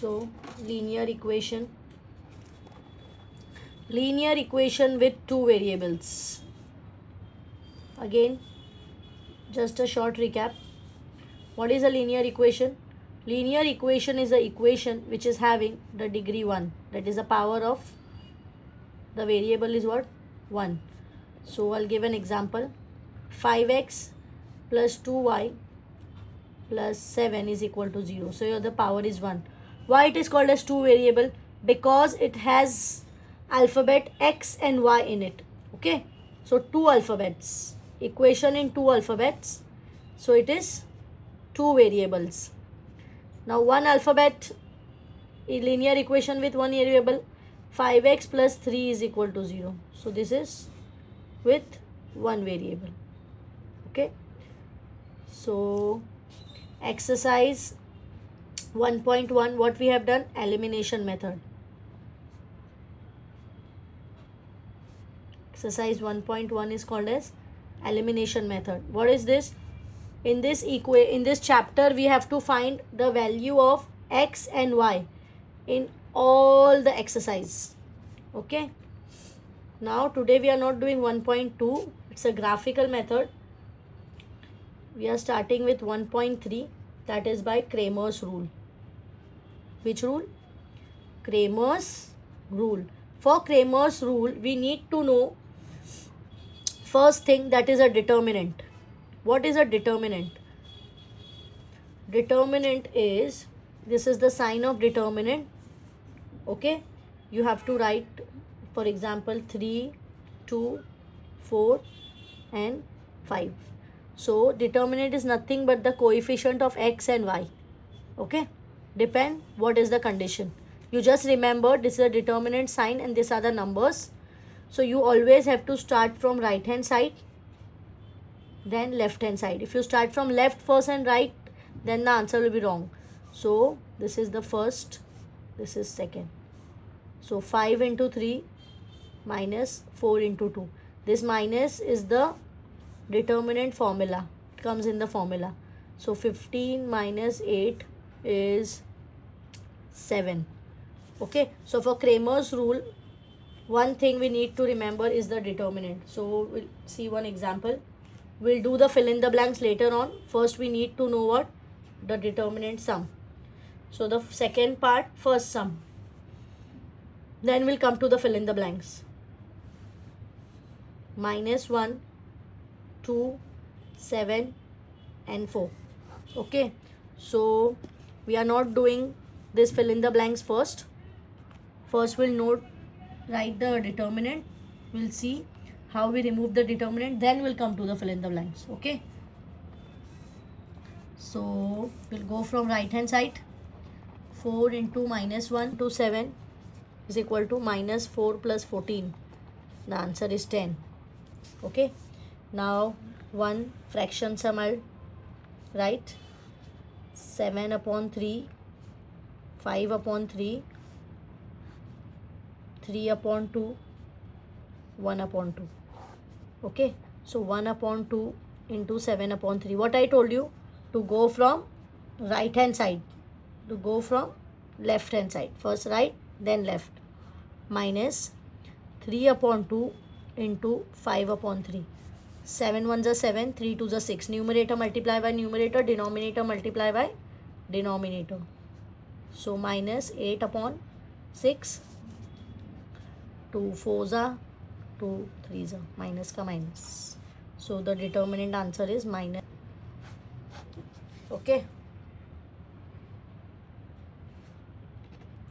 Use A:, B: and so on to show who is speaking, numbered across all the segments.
A: So linear equation with two variables. Again, just a short recap. What is a linear equation? Linear equation is an equation which is having the degree 1. That is the power of the variable is what? 1. So I'll give an example. 5x plus 2y plus 7 is equal to 0. So here the power is 1. Why it is called as two variable? Because it has alphabet x and y in it. Okay. So two alphabets. Equation in two alphabets. So it is two variables. Now one alphabet, a linear equation with one variable, 5x plus 3 is equal to 0. So this is with one variable. Okay. So exercise 1.1, what we have done? Elimination method. Exercise 1.1 is called as elimination method. What is this? In this chapter we have to find the value of x and y in all the exercise. Okay. Now today we are not doing 1.2. It's a graphical method. We are starting with 1.3, that is by Cramer's rule. Which rule? Cramer's rule. For Cramer's rule, we need to know first thing, that is a determinant. What is a determinant? Determinant is, this is the sign of determinant. Okay. You have to write, for example, 3, 2, 4 and 5. So determinant is nothing but the coefficient of x and y. Okay. Depend what is the condition. You just remember this is a determinant sign and these are the numbers. So you always have to start from right hand side, then left hand side. If you start from left first and right, then the answer will be wrong. So this is the first, this is second. So 5 into 3 minus 4 into 2. This minus is the determinant formula. It comes in the formula. So 15 minus 8 is 7. Okay. So for Cramer's rule, one thing we need to remember is the determinant. So we'll see one example. We'll do the fill in the blanks later on. First we need to know what? The determinant sum. So the second part, first sum. Then we'll come to the fill in the blanks. Minus 1, 2, 7 and 4. Okay. So we are not doing this fill in the blanks first. First we'll write the determinant. We'll see how we remove the determinant. Then we'll come to the fill in the blanks. Okay. So we'll go from right hand side. 4 into minus 1 to 7 is equal to minus 4 plus 14. The answer is 10. Okay. Now one fraction sum I'll write. 7 upon 3, 5 upon 3, 3 upon 2, 1 upon 2. Okay. So 1 upon 2 into 7 upon 3. What I told you? To go from right hand side. To go from left hand side. First right, then left. Minus 3 upon 2 into 5 upon 3. 7 1s are 7, 3 2s are 6. Numerator multiply by numerator, denominator multiply by denominator. So minus 8 upon 6. 2 4s are 2 3s are minus ka minus. So the determinant answer is minus. Okay.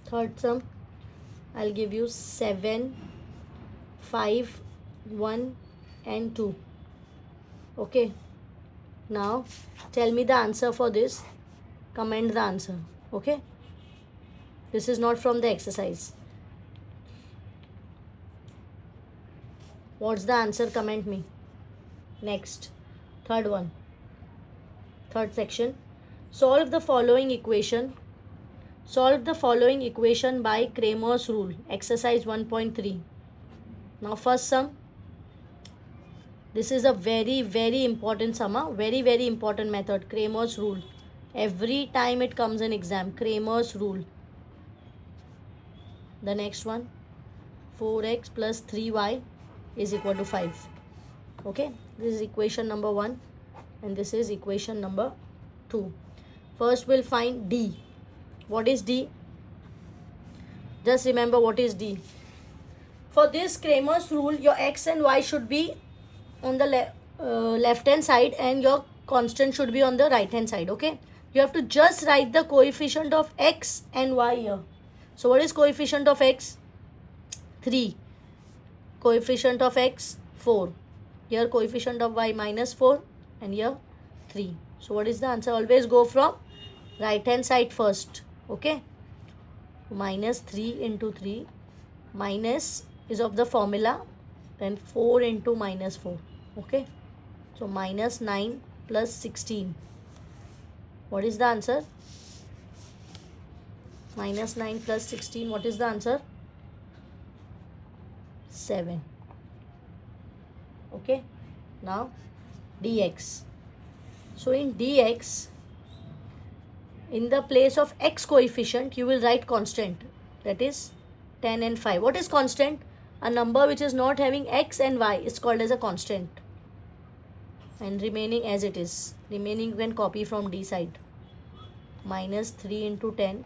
A: Third sum, I'll give you 7, 5, 1 and 2. Okay. Now tell me the answer for this. Comment the answer. Okay. This is not from the exercise. What's the answer? Comment me. Next. Third one. Third section. Solve the following equation. Solve the following equation by Cramer's rule. Exercise 1.3. Now first sum. This is a very, very important sum. Very, very important method. Cramer's rule. Every time it comes in exam. Cramer's rule. The next one, 4x plus 3y is equal to 5. Okay, this is equation number 1 and this is equation number 2. First we'll find D. What is D? Just remember what is D. For this Cramer's rule, your x and y should be on the left hand side and your constant should be on the right hand side. Okay, you have to just write the coefficient of x and y here. So what is coefficient of x? 3. Coefficient of x, 4. Here coefficient of y, minus 4, and here 3. So what is the answer? Always go from right hand side first. Okay, minus 3 into 3, minus is of the formula, then 4 into minus 4. Okay, so minus 9 plus 16. What is the answer? Minus 9 plus 16, what is the answer? 7. Okay, now dx. So in dx, in the place of x coefficient, you will write constant, that is 10 and 5. What is constant? A number which is not having x and y is called as a constant. And remaining as it is. Remaining you can copy from D side. Minus 3 into 10.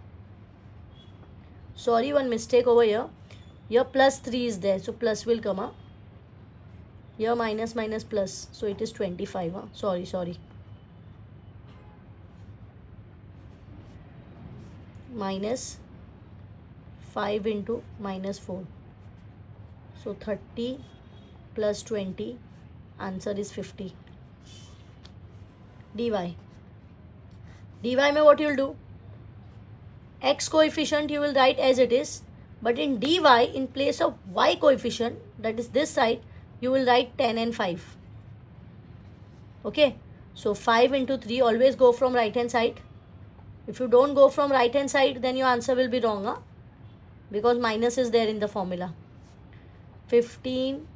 A: Sorry, one mistake over here. Here plus 3 is there, so plus will come up. Here minus minus plus, so it is 25. Sorry. Minus 5 into minus 4. So 30 plus 20, answer is 50. dy. dy mein what you will do? X coefficient you will write as it is, but in dy, in place of y coefficient, that is this side, you will write 10 and 5. Okay, so 5 into 3, always go from right hand side. If you don't go from right hand side, then your answer will be wrong, because minus is there in the formula. 15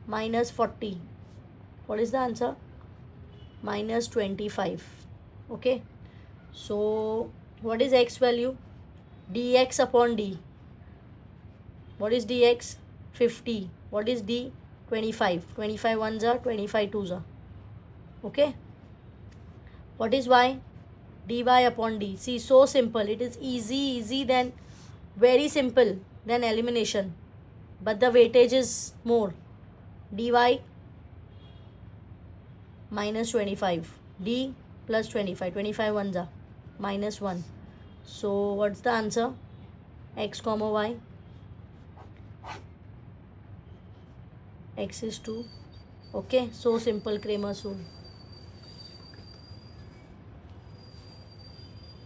A: minus 40. What is the answer? Minus 25. Okay, so what is x value? Dx upon d. What is dx? 50. What is d? 25. 25 ones are, 25 twos are. Okay, what is y? dy upon d. See, so simple. It is easy than, very simple than elimination, but the weightage is more. dy minus 25, d plus 25. 25 ones are, minus 1. So what's the answer? X comma y. X is 2. Okay, so simple, Cramer's rule.